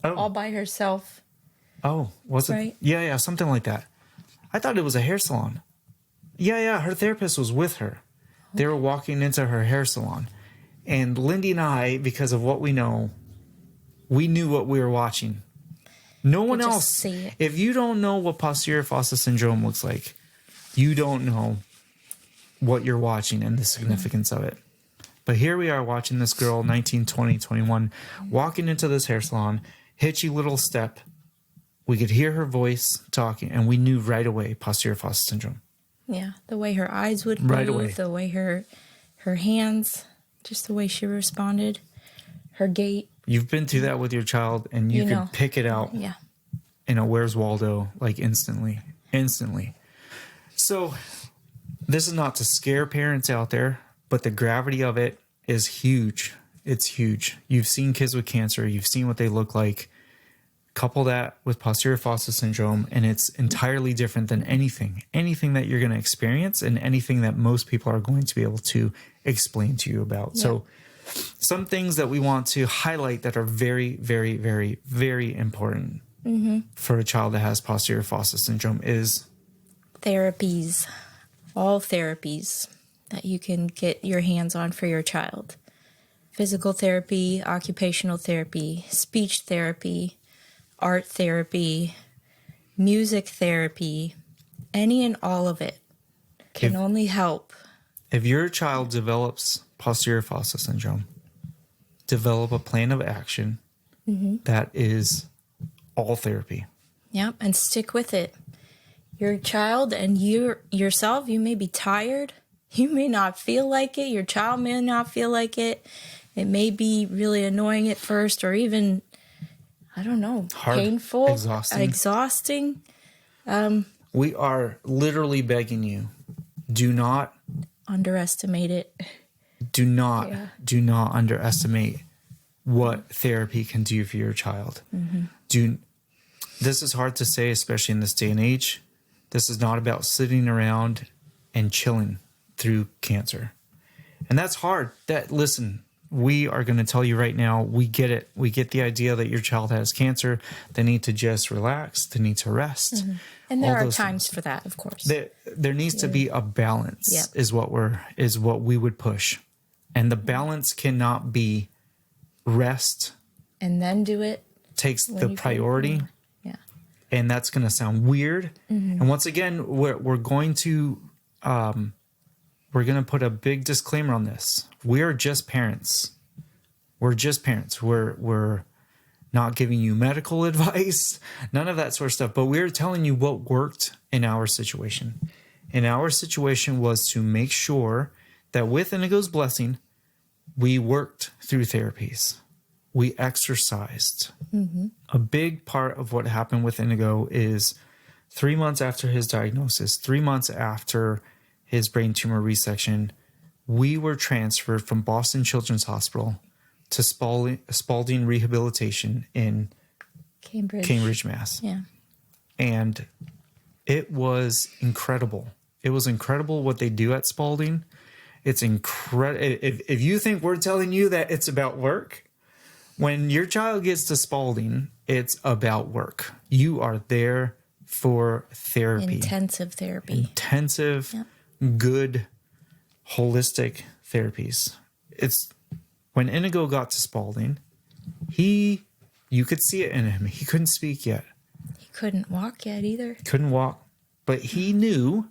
all by herself. Oh, was it? Right? Yeah, something like that. I thought it was a hair salon. Yeah, her therapist was with her. They were walking into her hair salon. And Lindy and I, because of what we know, we knew what we were watching. No one else. See it. If you don't know what posterior fossa syndrome looks like, you don't know what you're watching and the significance of it. But here we are watching this girl, 19, 20, 21, walking into this hair salon, hitchy little step. We could hear her voice talking, and we knew right away posterior fossa syndrome. Yeah, the way her eyes would move, Right away. the way her hands, just the way she responded, her gait. You've been through that with your child, and you can pick it out. Yeah. In a Where's Waldo, like instantly. So this is not to scare parents out there, but the gravity of it is huge. It's huge. You've seen kids with cancer. You've seen what they look like. Couple that with posterior fossa syndrome, and it's entirely different than anything that you're going to experience and anything that most people are going to be able to explain to you about. Yeah. So some things that we want to highlight that are very, very, very, very important for a child that has posterior fossa syndrome is therapies, all therapies that you can get your hands on for your child. Physical therapy, occupational therapy, speech therapy, art therapy, music therapy, any and all of it can only help. If your child develops posterior fossa syndrome, develop a plan of action that is all therapy. Yep, and stick with it. Your child and yourself, you may be tired. You may not feel like it. Your child may not feel like it. It may be really annoying at first, or even, I don't know, hard, painful, exhausting. We are literally begging you, do not underestimate it. Do not underestimate what therapy can do for your child. This is hard to say, especially in this day and age. This is not about sitting around and chilling through cancer. And that's hard. Listen, we are going to tell you right now, we get it. We get the idea that your child has cancer. They need to just relax. They need to rest. And there are times for that, of course. There needs to be a balance is what we would push. And the balance cannot be rest. And then do it. Takes the priority. Yeah. And that's going to sound weird. And once again, we're going to put a big disclaimer on this. We're just parents. We're just parents. We're not giving you medical advice, none of that sort of stuff. But we're telling you what worked in our situation. And our situation was to make sure that with Inigo's blessing, we worked through therapies. We exercised. A big part of what happened with Inigo is 3 months after his diagnosis, 3 months after his brain tumor resection, we were transferred from Boston Children's Hospital to Spalding Rehabilitation in Cambridge, Mass. Yeah. And it was incredible. It was incredible what they do at Spalding. It's incredible. If you think we're telling you that it's about work, when your child gets to Spalding, it's about work. You are there for therapy. Intensive therapy. Good, holistic therapies. It's when Inigo got to Spalding, you could see it in him. He couldn't speak yet. He couldn't walk yet either. Couldn't walk. But he knew,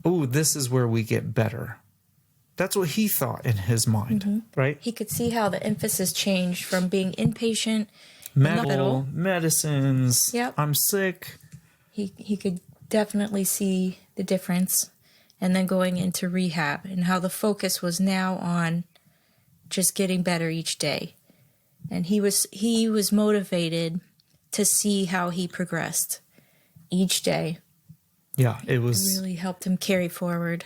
this is where we get better. That's what he thought in his mind, right? He could see how the emphasis changed from being inpatient, medicines, I'm sick. He could definitely see the difference. And then going into rehab, and how the focus was now on just getting better each day. And he was motivated to see how he progressed. each day. Yeah, it really helped him carry forward.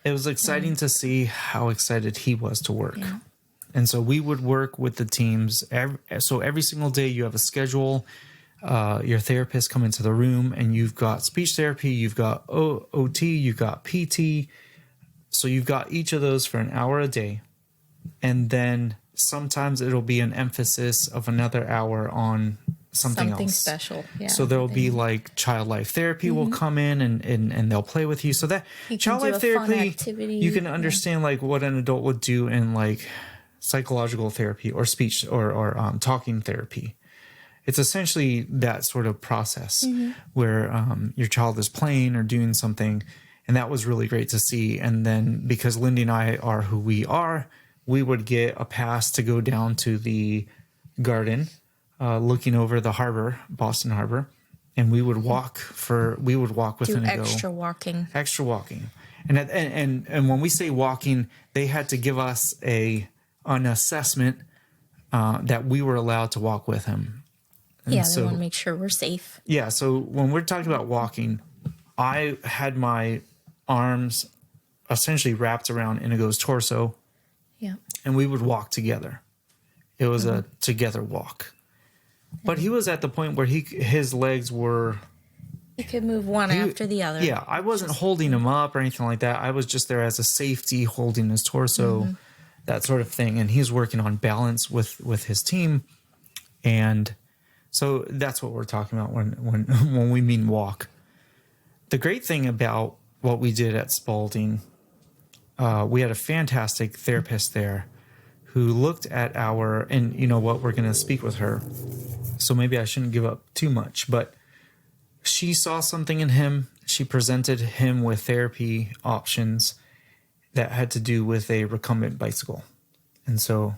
It was exciting to see how excited he was to work. Yeah. And so we would work with the teams. So every single day you have a schedule. Your therapist come into the room and you've got speech therapy, you've got OT, you've got PT. So you've got each of those for an hour a day. And then sometimes it'll be an emphasis of another hour on something else. Special. Yeah. So there'll be like child life therapy will come in and they'll play with you. So that child life therapy, you can understand like what an adult would do in like psychological therapy or speech or talking therapy. It's essentially that sort of process where your child is playing or doing something. And that was really great to see. And then because Lindy and I are who we are, we would get a pass to go down to the garden, looking over the harbor, Boston Harbor. And we would walk with Inigo. Extra walking. And when we say walking, they had to give us an assessment that we were allowed to walk with him. And they want to make sure we're safe. Yeah. So when we're talking about walking, I had my arms essentially wrapped around Inigo's torso. Yeah. And we would walk together. It was a together walk. But he was at the point where his legs were... He could move one after the other. Yeah. I wasn't holding him up or anything like that. I was just there as a safety, holding his torso, that sort of thing. And he's working on balance with his team. And so that's what we're talking about when we mean walk. The great thing about what we did at Spalding, we had a fantastic therapist there who looked at and you know what, we're going to speak with her. So maybe I shouldn't give up too much, but she saw something in him. She presented him with therapy options that had to do with a recumbent bicycle. And so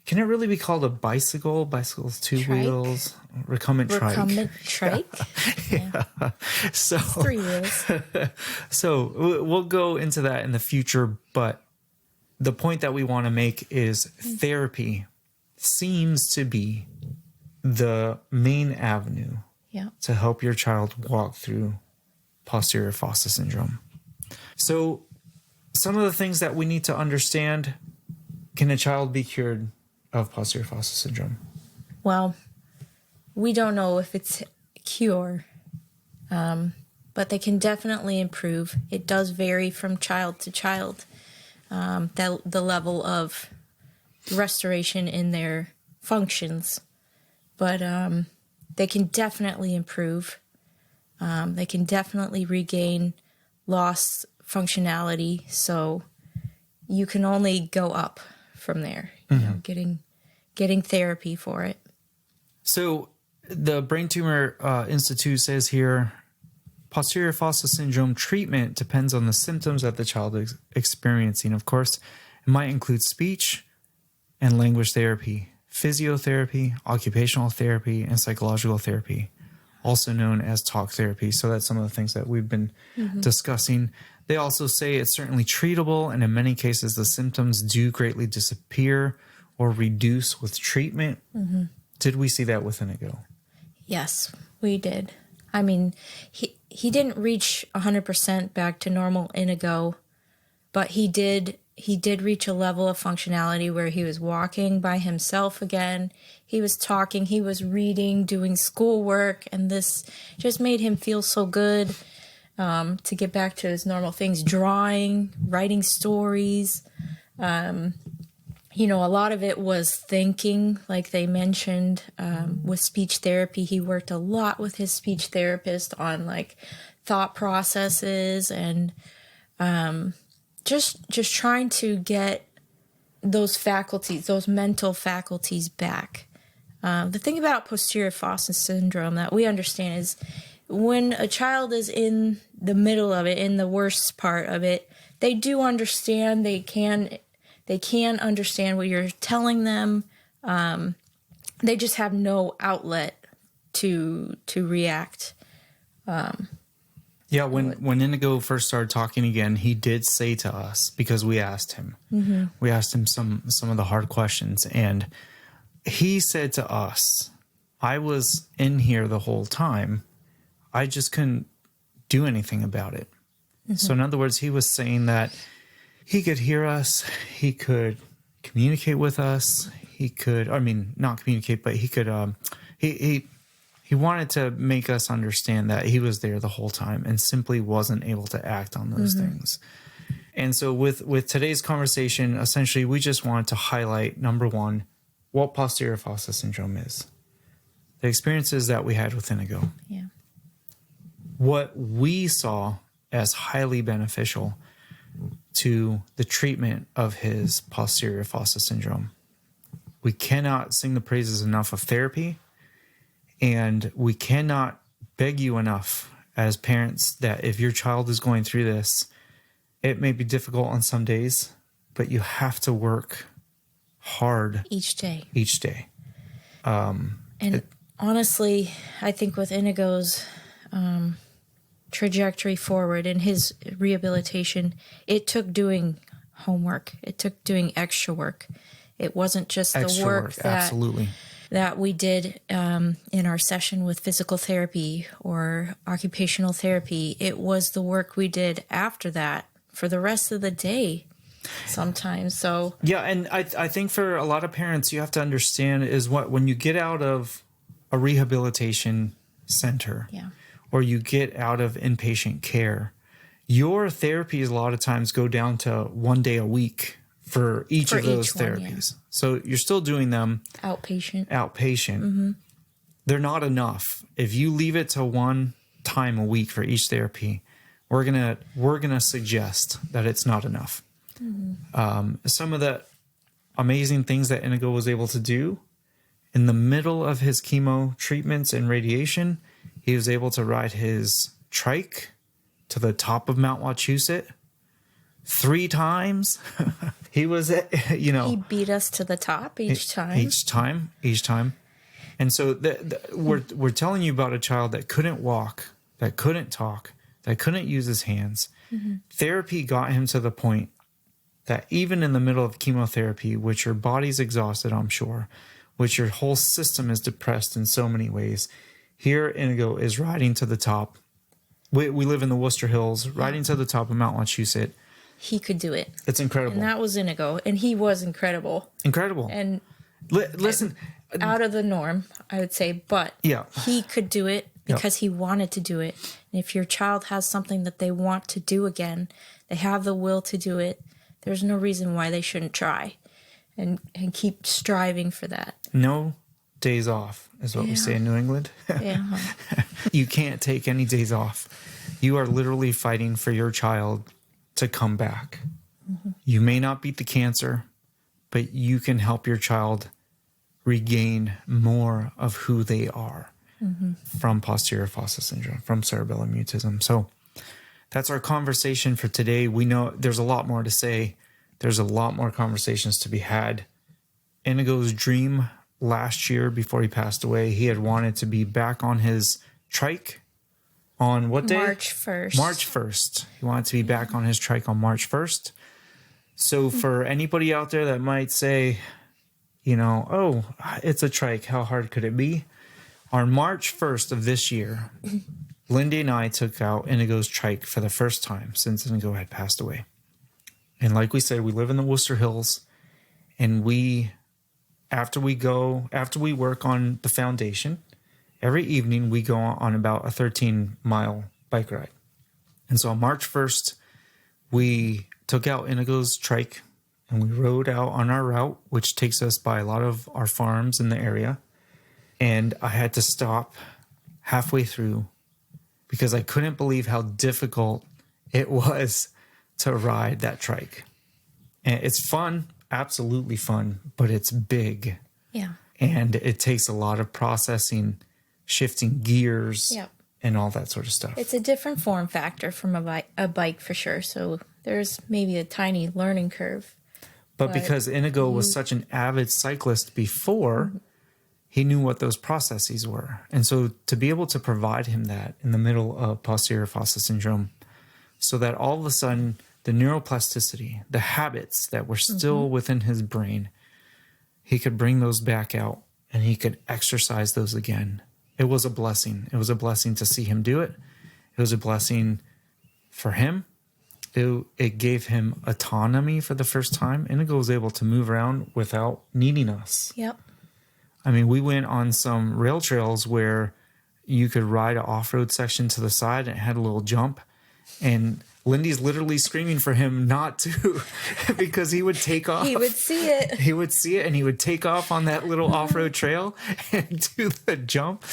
can it really be called a bicycle? Bicycle's two wheels. Recumbent trike. Yeah. So 3 wheels. So we'll go into that in the future, but the point that we want to make is therapy seems to be the main avenue to help your child walk through posterior fossa syndrome. So some of the things that we need to understand: can a child be cured of posterior fossa syndrome? Well, we don't know if it's a cure, but they can definitely improve. It does vary from child to child, the level of restoration in their functions. But they can definitely improve. They can definitely regain lost functionality. So you can only go up from there, you know, getting therapy for it. So the Brain Tumor Institute says here, posterior fossa syndrome treatment depends on the symptoms that the child is experiencing. Of course, it might include speech and language therapy, physiotherapy, occupational therapy, and psychological therapy, also known as talk therapy. So that's some of the things that we've been discussing. They also say it's certainly treatable, and in many cases, the symptoms do greatly disappear or reduce with treatment. Did we see that with Inigo? Yes, we did. I mean, he didn't reach 100% back to normal Inigo, but he did reach a level of functionality where he was walking by himself again. He was talking, he was reading, doing schoolwork, and this just made him feel so good to get back to his normal things, drawing, writing stories. You know, a lot of it was thinking, like they mentioned, with speech therapy. He worked a lot with his speech therapist on like thought processes and just trying to get those faculties, those mental faculties back. The thing about posterior fossa syndrome that we understand is when a child is in the middle of it, in the worst part of it, they do understand. They can understand what you're telling them. They just have no outlet to react. Yeah, when Inigo first started talking again, he did say to us, because we asked him, we asked him some of the hard questions, and he said to us, I was in here the whole time, I just couldn't do anything about it. So in other words, he was saying that he could hear us, he could communicate with us, he could, I mean, not communicate, but he could, he wanted to make us understand that he was there the whole time and simply wasn't able to act on those things. And so with today's conversation, essentially, we just wanted to highlight, number one, what posterior fossa syndrome is, the experiences that we had with Inigo, what we saw as highly beneficial to the treatment of his posterior fossa syndrome. We cannot sing the praises enough of therapy, and we cannot beg you enough as parents that if your child is going through this, it may be difficult on some days, but you have to work hard each day. Honestly, I think with Inigo's trajectory forward in his rehabilitation, it took doing homework. It took doing extra work. It wasn't just the work that we did in our session with physical therapy or occupational therapy. It was the work we did after that for the rest of the day sometimes. So yeah, and I think for a lot of parents, you have to understand is when you get out of a rehabilitation center, or you get out of inpatient care, your therapies a lot of times go down to 1 day a week for each of those therapies. So you're still doing them outpatient. They're not enough. If you leave it to 1 time a week for each therapy, we're gonna suggest that it's not enough. Some of the amazing things that Inigo was able to do in the middle of his chemo treatments and radiation, he was able to ride his trike to the top of Mount Wachusett 3 times. He was, he beat us to the top each time. Each time. And so we're telling you about a child that couldn't walk, that couldn't talk, that couldn't use his hands. Therapy got him to the point that even in the middle of chemotherapy, which your body's exhausted, I'm sure, which your whole system is depressed in so many ways, here Inigo is riding to the top. We live in the Worcester Hills, riding to the top of Mount Wachusett. He could do it. It's incredible. And that was Inigo, and he was incredible. And listen, out of the norm, I would say, but he could do it because he wanted to do it. And if your child has something that they want to do again, they have the will to do it, there's no reason why they shouldn't try and keep striving for that. No days off is what we say in New England. You can't take any days off. You are literally fighting for your child to come back. You may not beat the cancer, but you can help your child regain more of who they are from posterior fossa syndrome, from cerebellar mutism. So that's our conversation for today. We know there's a lot more to say. There's a lot more conversations to be had. Inigo's dream last year before he passed away, he had wanted to be back on his trike on what day? March 1st. March 1st. He wanted to be back on his trike on March 1st. So for anybody out there that might say, oh, it's a trike, how hard could it be? On March 1st of this year, Lindy and I took out Inigo's trike for the first time since Inigo had passed away. And like we said, we live in the Worcester Hills, and after we work on the foundation, every evening we go on about a 13-mile bike ride. And so on March 1st, we took out Inigo's trike and we rode out on our route, which takes us by a lot of our farms in the area. And I had to stop halfway through because I couldn't believe how difficult it was to ride that trike. And it's fun, absolutely fun, but it's big. Yeah. And it takes a lot of processing, shifting gears, and all that sort of stuff. It's a different form factor from a bike for sure. So there's maybe a tiny learning curve. But because Inigo was such an avid cyclist before, he knew what those processes were. And so to be able to provide him that in the middle of posterior fossa syndrome, so that all of a sudden the neuroplasticity, the habits that were still within his brain, he could bring those back out and he could exercise those again it was a blessing. It was a blessing to see him do it. It was a blessing for him. It gave him autonomy for the first time. Inigo was able to move around without needing us. Yep. I mean, we went on some rail trails where you could ride an off-road section to the side and it had a little jump. And Lindy's literally screaming for him not to because he would take off. He would see it. He would see it and he would take off on that little off-road trail and do the jump.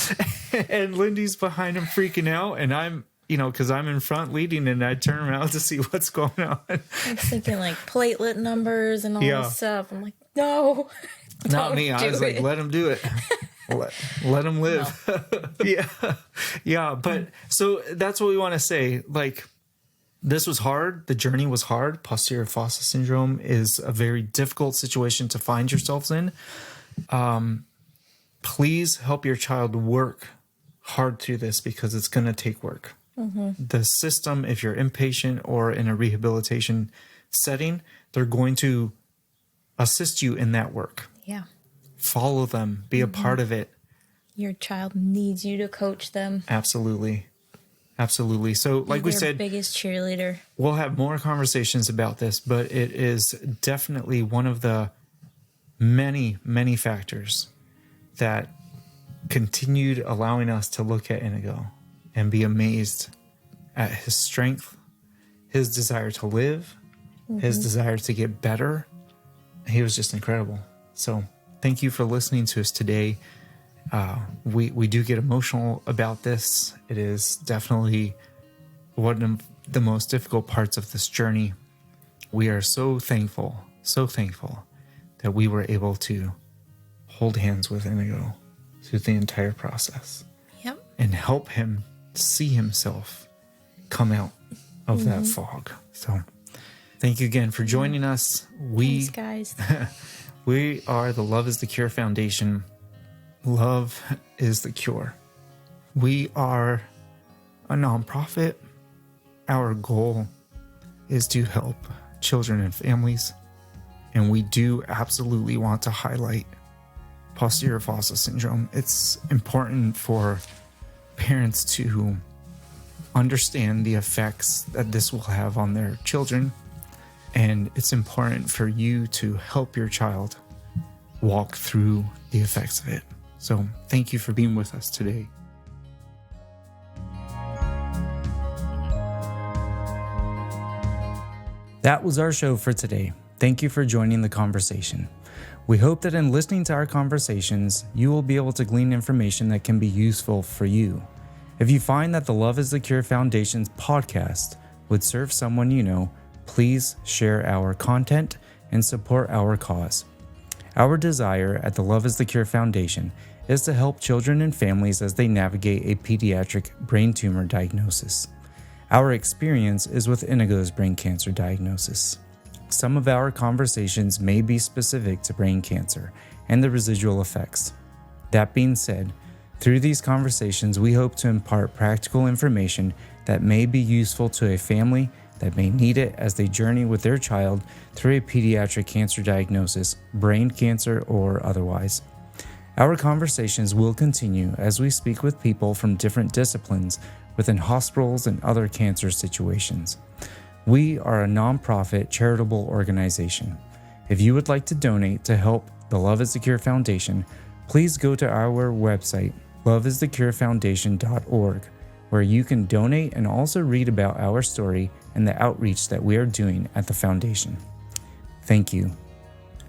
And Lindy's behind him freaking out. And I'm, because I'm in front leading and I turn around to see what's going on. I was thinking like platelet numbers and all this stuff. I'm like, no. Not me. I was like, let him do it. Let him live. No. Yeah. But so that's what we want to say. Like, this was hard. The journey was hard. Posterior fossa syndrome is a very difficult situation to find yourselves in. Please help your child work hard through this because it's going to take work. Mm-hmm. The system, if you're inpatient or in a rehabilitation setting, they're going to assist you in that work. Yeah. Follow them. Be a part of it. Your child needs you to coach them. Absolutely. So like we said, biggest cheerleader. We'll have more conversations about this, but it is definitely one of the many, many factors that continued allowing us to look at Inigo and be amazed at his strength, his desire to live, his desire to get better. He was just incredible. So thank you for listening to us today. We do get emotional about this. It is definitely one of the most difficult parts of this journey. We are so thankful that we were able to hold hands with Inigo through the entire process. Yep. And help him see himself come out of that fog. So thank you again for joining us. Thanks, guys. We are the Love is the Cure Foundation. Love is the cure. We are a nonprofit. Our goal is to help children and families. And we do absolutely want to highlight posterior fossa syndrome. It's important for parents to understand the effects that this will have on their children. And it's important for you to help your child walk through the effects of it. So thank you for being with us today. That was our show for today. Thank you for joining the conversation. We hope that in listening to our conversations, you will be able to glean information that can be useful for you. If you find that the Love is the Cure Foundation's podcast would serve someone you know, please share our content and support our cause. Our desire at the Love is the Cure Foundation is to help children and families as they navigate a pediatric brain tumor diagnosis. Our experience is with Inigo's brain cancer diagnosis. Some of our conversations may be specific to brain cancer and the residual effects. That being said, through these conversations, we hope to impart practical information that may be useful to a family that may need it as they journey with their child through a pediatric cancer diagnosis, brain cancer or otherwise. Our conversations will continue as we speak with people from different disciplines within hospitals and other cancer situations. We are a nonprofit charitable organization. If you would like to donate to help the Love is the Cure Foundation, please go to our website, loveisthecurefoundation.org, where you can donate and also read about our story and the outreach that we are doing at the foundation. Thank you.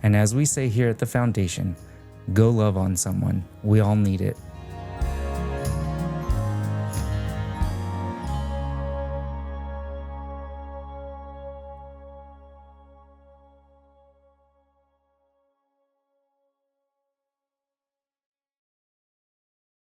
And as we say here at the foundation, go love on someone. We all need it.